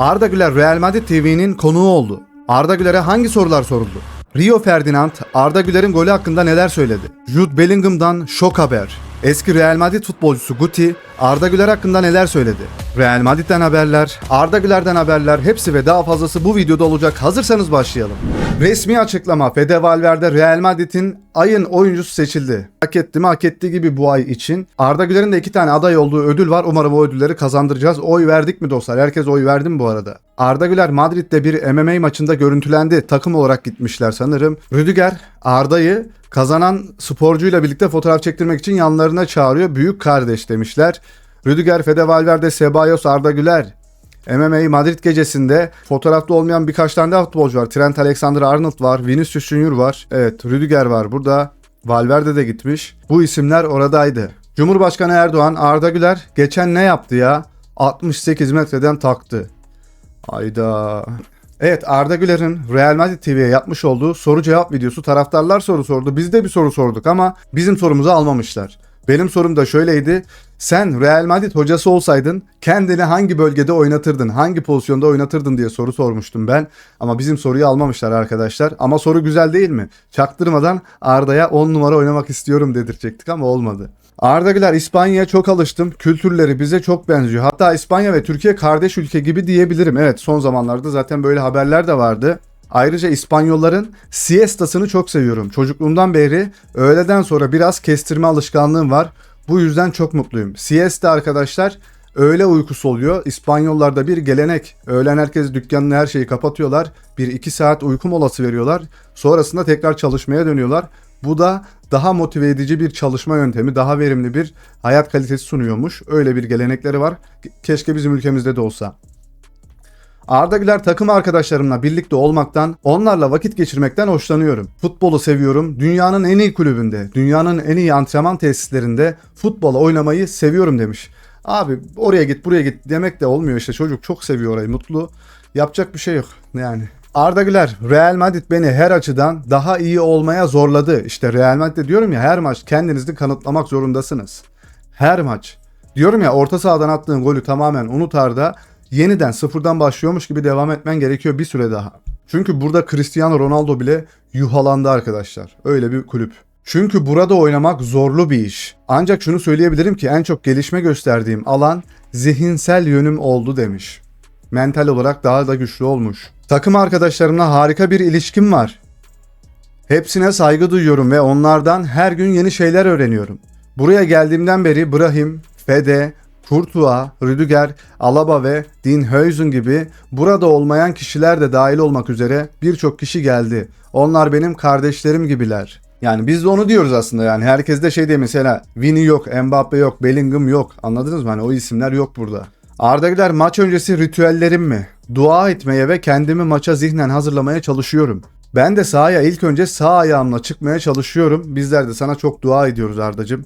Arda Güler Real Madrid TV'nin konuğu oldu. Arda Güler'e hangi sorular soruldu? Rio Ferdinand Arda Güler'in golü hakkında neler söyledi? Jude Bellingham'dan şok haber. Eski Real Madrid futbolcusu Guti Arda Güler hakkında neler söyledi? Real Madrid'den haberler, Arda Güler'den haberler, hepsi ve daha fazlası bu videoda olacak. Hazırsanız başlayalım. Resmi açıklama: Fede Valverde Real Madrid'in ayın oyuncusu seçildi. Hak etti mi? Hak ettiği gibi bu ay için. Arda Güler'in de 2 tane aday olduğu ödül var. Umarım o ödülleri kazandıracağız. Oy verdik mi dostlar? Herkes oy verdi mi bu arada? Arda Güler Madrid'de bir MMA maçında görüntülendi. Takım olarak gitmişler sanırım. Rüdiger Arda'yı kazanan sporcuyla birlikte fotoğraf çektirmek için yanlarına çağırıyor. Büyük kardeş demişler. Rüdiger, Fede Valverde, Ceballos, Arda Güler. MMA Madrid gecesinde fotoğrafta olmayan birkaç tane daha futbolcu var. Trent Alexander-Arnold var. Vinicius Junior var. Evet, Rüdiger var burada. Valverde de gitmiş. Bu isimler oradaydı. Cumhurbaşkanı Erdoğan, Arda Güler geçen ne yaptı ya? 68 metreden taktı. Ayda. Evet, Arda Güler'in Real Madrid TV'ye yapmış olduğu soru cevap videosu. Taraftarlar soru sordu. Biz de bir soru sorduk ama bizim sorumuzu almamışlar. Benim sorum da şöyleydi. Sen Real Madrid hocası olsaydın kendini hangi bölgede oynatırdın? Hangi pozisyonda oynatırdın diye soru sormuştum ben. Ama bizim soruyu almamışlar arkadaşlar. Ama soru güzel değil mi? Çaktırmadan Arda'ya 10 numara oynamak istiyorum dedirtecektik ama olmadı. Arda Güler, İspanya'ya çok alıştım. Kültürleri bize çok benziyor. Hatta İspanya ve Türkiye kardeş ülke gibi diyebilirim. Evet, son zamanlarda zaten böyle haberler de vardı. Ayrıca İspanyolların siestasını çok seviyorum. Çocukluğumdan beri öğleden sonra biraz kestirme alışkanlığım var. Bu yüzden çok mutluyum. Siesta arkadaşlar öğle uykusu oluyor. İspanyollarda bir gelenek. Öğlen herkes dükkanını, her şeyi kapatıyorlar. 1-2 saat uyku molası veriyorlar. Sonrasında tekrar çalışmaya dönüyorlar. Bu da daha motive edici bir çalışma yöntemi, daha verimli bir hayat kalitesi sunuyormuş. Öyle bir gelenekleri var. Keşke bizim ülkemizde de olsa. Arda Güler, takım arkadaşlarımla birlikte olmaktan, onlarla vakit geçirmekten hoşlanıyorum. Futbolu seviyorum. Dünyanın en iyi kulübünde, dünyanın en iyi antrenman tesislerinde futbolu oynamayı seviyorum demiş. Abi oraya git buraya git demek de olmuyor işte. Çocuk çok seviyor orayı, mutlu. Yapacak bir şey yok yani. Arda Güler, Real Madrid beni her açıdan daha iyi olmaya zorladı. İşte Real Madrid'de diyorum ya, her maç kendinizi kanıtlamak zorundasınız. Her maç. Diyorum ya, orta sahadan attığın golü tamamen unut Arda. Yeniden sıfırdan başlıyormuş gibi devam etmen gerekiyor bir süre daha. Çünkü burada Cristiano Ronaldo bile yuhalandı arkadaşlar. Öyle bir kulüp. Çünkü burada oynamak zorlu bir iş. Ancak şunu söyleyebilirim ki en çok gelişme gösterdiğim alan zihinsel yönüm oldu demiş. Mental olarak daha da güçlü olmuş. Takım arkadaşlarımla harika bir ilişkim var. Hepsine saygı duyuyorum ve onlardan her gün yeni şeyler öğreniyorum. Buraya geldiğimden beri Brahim, Fede, Courtois, Rüdiger, Alaba ve Dean Huijsen gibi burada olmayan kişiler de dahil olmak üzere birçok kişi geldi. Onlar benim kardeşlerim gibiler. Yani biz de onu diyoruz aslında yani. Herkes de şey diye, mesela Vini yok, Mbappe yok, Bellingham yok. Anladınız mı? Hani o isimler yok burada. Arda Güler, maç öncesi ritüellerim mi? Dua etmeye ve kendimi maça zihnen hazırlamaya çalışıyorum. Ben de sahaya ilk önce sağ ayağımla çıkmaya çalışıyorum. Bizler de sana çok dua ediyoruz Ardacığım.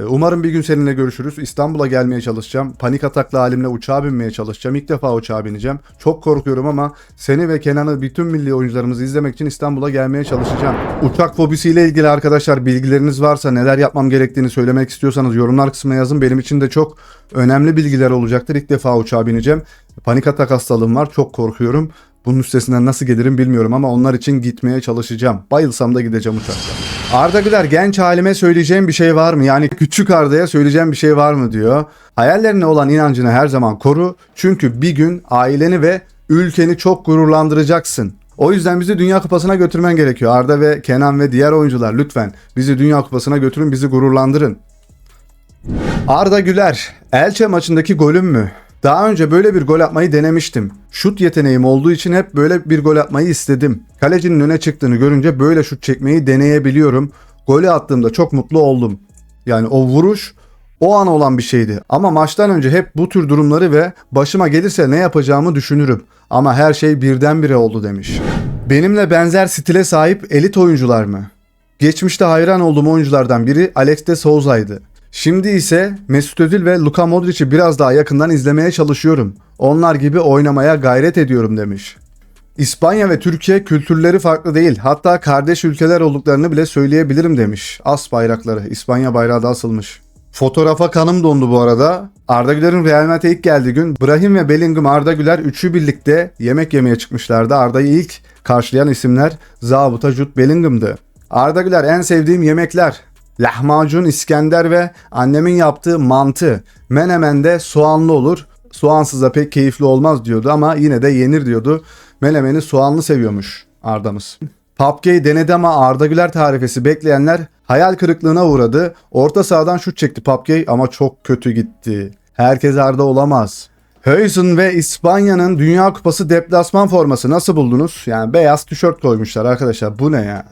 Umarım bir gün seninle görüşürüz. İstanbul'a gelmeye çalışacağım. Panik ataklı halimle uçağa binmeye çalışacağım. İlk defa uçağa bineceğim. Çok korkuyorum ama seni ve Kenan'ı, bütün milli oyuncularımızı izlemek için İstanbul'a gelmeye çalışacağım. Uçak fobisiyle ilgili arkadaşlar bilgileriniz varsa, neler yapmam gerektiğini söylemek istiyorsanız yorumlar kısmına yazın. Benim için de çok önemli bilgiler olacaktır. İlk defa uçağa bineceğim. Panik atak hastalığım var. Çok korkuyorum. Bunun üstesinden nasıl gelirim bilmiyorum ama onlar için gitmeye çalışacağım. Bayılsam da gideceğim uçakta. Arda Güler, genç halime söyleyeceğim bir şey var mı? Yani küçük Arda'ya söyleyeceğim bir şey var mı diyor. Hayallerine olan inancını her zaman koru. Çünkü bir gün aileni ve ülkeni çok gururlandıracaksın. O yüzden bizi Dünya Kupası'na götürmen gerekiyor. Arda ve Kenan ve diğer oyuncular, lütfen bizi Dünya Kupası'na götürün, bizi gururlandırın. Arda Güler, Elche maçındaki golüm mü? Daha önce böyle bir gol atmayı denemiştim. Şut yeteneğim olduğu için hep böyle bir gol atmayı istedim. Kalecinin öne çıktığını görünce böyle şut çekmeyi deneyebiliyorum. Golü attığımda çok mutlu oldum. Yani o vuruş o an olan bir şeydi. Ama maçtan önce hep bu tür durumları ve başıma gelirse ne yapacağımı düşünürüm. Ama her şey birdenbire oldu demiş. Benimle benzer stile sahip elit oyuncular mı? Geçmişte hayran olduğum oyunculardan biri Alex de Souza'ydı. Şimdi ise Mesut Özil ve Luka Modric'i biraz daha yakından izlemeye çalışıyorum. Onlar gibi oynamaya gayret ediyorum demiş. İspanya ve Türkiye kültürleri farklı değil. Hatta kardeş ülkeler olduklarını bile söyleyebilirim demiş. As bayrakları, İspanya bayrağı da asılmış. Fotoğrafa kanım dondu bu arada. Arda Güler'in Real Madrid'e ilk geldiği gün Brahim ve Bellingham, Arda Güler üçü birlikte yemek yemeye çıkmışlardı. Arda'yı ilk karşılayan isimler Zabıta Jude Bellingham'dı. Arda Güler en sevdiğim yemekler lahmacun, İskender ve annemin yaptığı mantı. Menemen'de soğanlı olur. Soğansız da pek keyifli olmaz diyordu ama yine de yenir diyordu. Menemeni soğanlı seviyormuş Arda'mız. PUBG denedi ama Arda Güler tarifesi bekleyenler hayal kırıklığına uğradı. Orta sahadan şut çekti PUBG ama çok kötü gitti. Herkes Arda olamaz. Höyzen ve İspanya'nın Dünya Kupası deplasman forması nasıl buldunuz? Yani beyaz tişört koymuşlar arkadaşlar. Bu ne ya?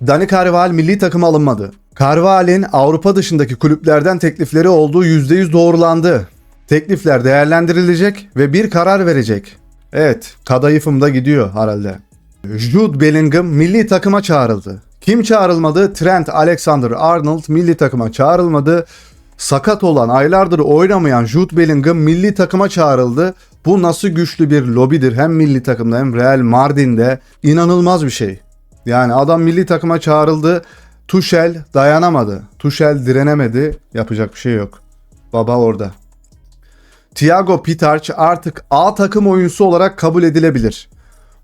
Dani Carvajal milli takıma alınmadı. Carvajal'in Avrupa dışındaki kulüplerden teklifleri olduğu %100 doğrulandı. Teklifler değerlendirilecek ve bir karar verecek. Evet, kadayıfım da gidiyor herhalde. Jude Bellingham milli takıma çağrıldı. Kim çağrılmadı? Trent Alexander-Arnold milli takıma çağrılmadı. Sakat olan, aylardır oynamayan Jude Bellingham milli takıma çağrıldı. Bu nasıl güçlü bir lobidir hem milli takımda hem Real Madrid'de. İnanılmaz bir şey. Yani adam milli takıma çağrıldı. Tuchel dayanamadı. Tuchel direnemedi. Yapacak bir şey yok. Baba orada. Thiago Pitarch artık A takım oyuncusu olarak kabul edilebilir.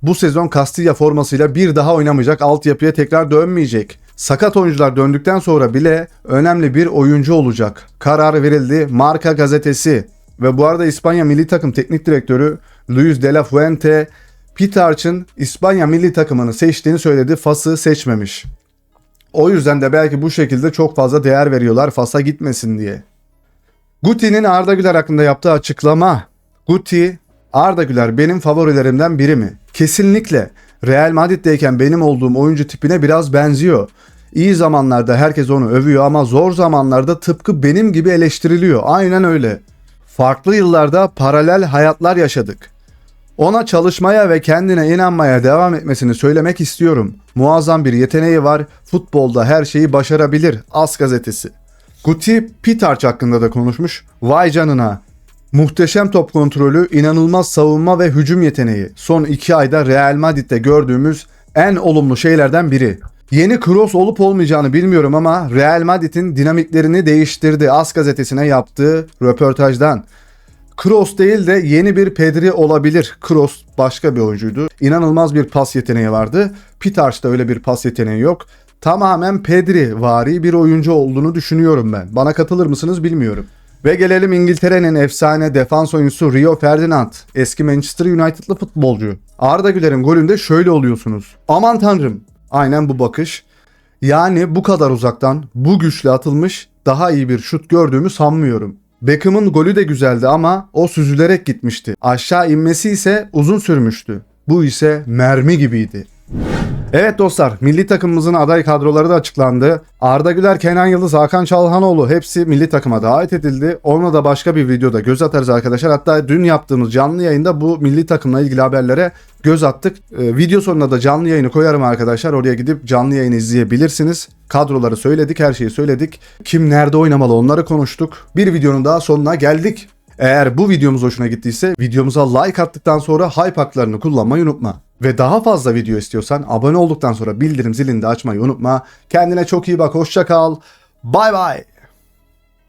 Bu sezon Castilla formasıyla bir daha oynamayacak, altyapıya tekrar dönmeyecek. Sakat oyuncular döndükten sonra bile önemli bir oyuncu olacak. Karar verildi. Marca gazetesi. Ve bu arada İspanya milli takım teknik direktörü Luis de la Fuente, Pitarch'ın İspanya milli takımını seçtiğini söyledi. Fas'ı seçmemiş. O yüzden de belki bu şekilde çok fazla değer veriyorlar Fas'a gitmesin diye. Guti'nin Arda Güler hakkında yaptığı açıklama. Guti, Arda Güler benim favorilerimden biri mi? Kesinlikle. Real Madrid'deyken benim olduğum oyuncu tipine biraz benziyor. İyi zamanlarda herkes onu övüyor ama zor zamanlarda tıpkı benim gibi eleştiriliyor. Aynen öyle. Farklı yıllarda paralel hayatlar yaşadık. Ona çalışmaya ve kendine inanmaya devam etmesini söylemek istiyorum. Muazzam bir yeteneği var. Futbolda her şeyi başarabilir. AS gazetesi. Guti Pitarch hakkında da konuşmuş. Vay canına. Muhteşem top kontrolü, inanılmaz savunma ve hücum yeteneği. Son 2 ayda Real Madrid'de gördüğümüz en olumlu şeylerden biri. Yeni Kroos olup olmayacağını bilmiyorum ama Real Madrid'in dinamiklerini değiştirdi. AS gazetesine yaptığı röportajdan. Kroos değil de yeni bir Pedri olabilir. Kroos başka bir oyuncuydu. İnanılmaz bir pas yeteneği vardı. Pitarch'ta öyle bir pas yeteneği yok. Tamamen Pedri vari bir oyuncu olduğunu düşünüyorum ben. Bana katılır mısınız bilmiyorum. Ve gelelim İngiltere'nin efsane defans oyuncusu Rio Ferdinand. Eski Manchester United'lı futbolcu. Arda Güler'in golünde şöyle oluyorsunuz. Aman tanrım. Aynen bu bakış. Yani bu kadar uzaktan, bu güçle atılmış daha iyi bir şut gördüğümü sanmıyorum. Beckham'ın golü de güzeldi ama o süzülerek gitmişti. Aşağı inmesi ise uzun sürmüştü. Bu ise mermi gibiydi. Evet dostlar, milli takımımızın aday kadroları da açıklandı. Arda Güler, Kenan Yıldız, Hakan Çalhanoğlu hepsi milli takıma davet edildi. Ona da başka bir videoda göz atarız arkadaşlar. Hatta dün yaptığımız canlı yayında bu milli takımla ilgili haberlere göz attık. Video sonuna da canlı yayını koyarım arkadaşlar. Oraya gidip canlı yayını izleyebilirsiniz. Kadroları söyledik, her şeyi söyledik. Kim nerede oynamalı onları konuştuk. Bir videonun daha sonuna geldik. Eğer bu videomuz hoşuna gittiyse videomuza like attıktan sonra hype haklarını kullanmayı unutma. Ve daha fazla video istiyorsan abone olduktan sonra bildirim zilini de açmayı unutma. Kendine çok iyi bak, hoşça kal. Bay bay.